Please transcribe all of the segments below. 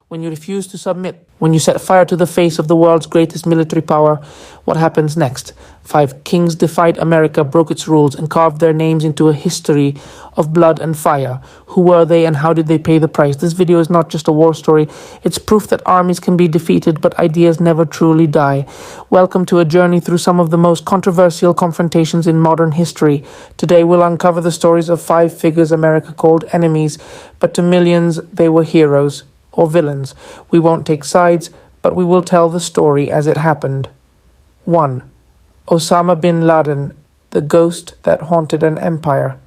when you refuse to submit, when you set fire to the face of the world's greatest military power, what happens next? 5 kings defied America, broke its rules, and carved their names into a history of blood and fire. Who were they and how did they pay the price? This video is not just a war story. It's proof that armies can be defeated, but ideas never truly die. Welcome to a journey through some of the most controversial confrontations in modern history. Today we'll uncover the stories of 5 figures America called enemies, but to millions they were heroes or villains. We won't take sides, but we will tell the story as it happened. 1. Osama bin Laden, the ghost that haunted an empire.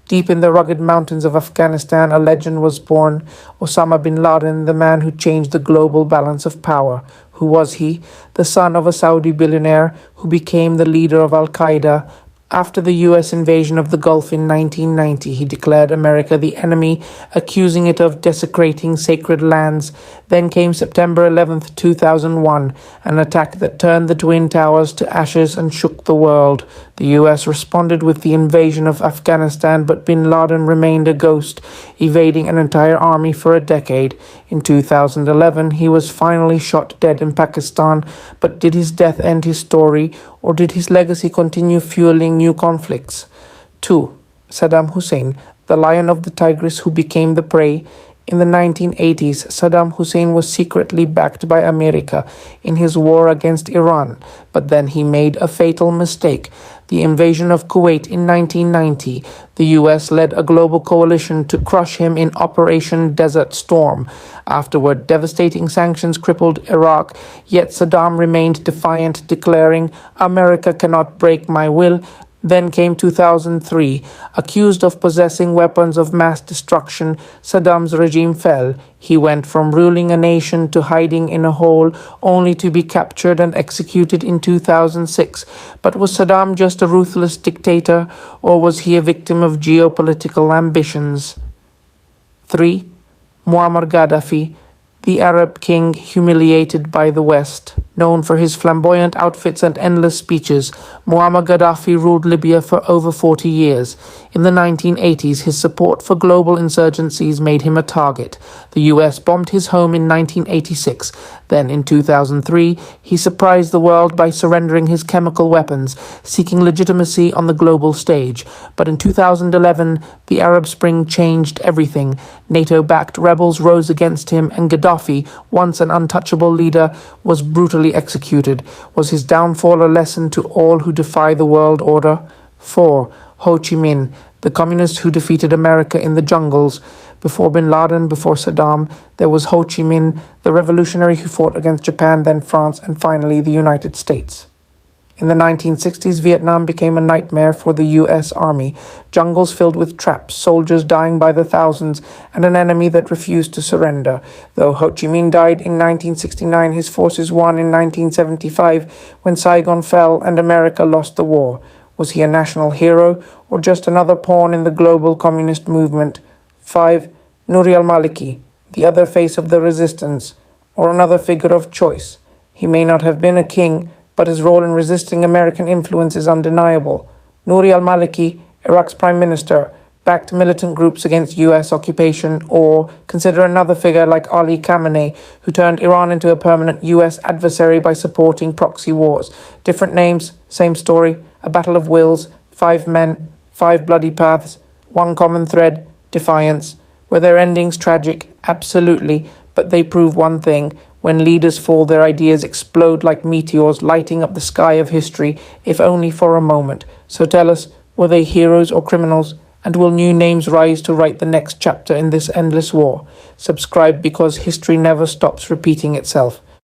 Deep in the rugged mountains of Afghanistan, a legend was born. Osama bin Laden, the man who changed the global balance of power. Who was he? The son of a Saudi billionaire who became the leader of Al-Qaeda. After the U.S. invasion of the Gulf in 1990, he declared America the enemy, accusing it of desecrating sacred lands. Then came September 11, 2001, an attack that turned the Twin Towers to ashes and shook the world. The U.S. responded with the invasion of Afghanistan, but bin Laden remained a ghost, evading an entire army for a decade. In 2011, he was finally shot dead in Pakistan, but did his death end his story, or did his legacy continue fueling new conflicts? 2. Saddam Hussein, the lion of the Tigris who became the prey. In the 1980s, Saddam Hussein was secretly backed by America in his war against Iran, but then he made a fatal mistake. The invasion of Kuwait in 1990, the US led a global coalition to crush him in Operation Desert Storm. Afterward, devastating sanctions crippled Iraq, yet Saddam remained defiant, declaring, "America cannot break my will." Then came 2003. Accused of possessing weapons of mass destruction, Saddam's regime fell. He went from ruling a nation to hiding in a hole, only to be captured and executed in 2006. But was Saddam just a ruthless dictator, or was he a victim of geopolitical ambitions? 3. Muammar Gaddafi, the Arab king humiliated by the West. Known for his flamboyant outfits and endless speeches, Muammar Gaddafi ruled Libya for over 40 years. In the 1980s, his support for global insurgencies made him a target. The US bombed his home in 1986. Then, in 2003, he surprised the world by surrendering his chemical weapons, seeking legitimacy on the global stage. But in 2011, the Arab Spring changed everything. NATO-backed rebels rose against him, and Gaddafi, once an untouchable leader, was brutally executed. Was his downfall a lesson to all who defy the world order? 4. Ho Chi Minh, the communist who defeated America in the jungles. Before bin Laden, before Saddam, there was Ho Chi Minh, the revolutionary who fought against Japan, then France, and finally the United States. In the 1960s, Vietnam became a nightmare for the U.S. Army. Jungles filled with traps, soldiers dying by the thousands, and an enemy that refused to surrender. Though Ho Chi Minh died in 1969, his forces won in 1975 when Saigon fell and America lost the war. Was he a national hero or just another pawn in the global communist movement? 5. Nouri al-Maliki, the other face of the resistance, or another figure of choice. He may not have been a king, but his role in resisting American influence is undeniable. Nouri al-Maliki, Iraq's prime minister, backed militant groups against U.S. occupation, or consider another figure like Ali Khamenei, who turned Iran into a permanent U.S. adversary by supporting proxy wars. Different names, same story, a battle of wills, 5 men, 5 bloody paths, one common thread, defiance. Were their endings tragic? Absolutely, but they prove one thing. When leaders fall, their ideas explode like meteors, lighting up the sky of history, if only for a moment. So tell us, were they heroes or criminals? And will new names rise to write the next chapter in this endless war? Subscribe because history never stops repeating itself.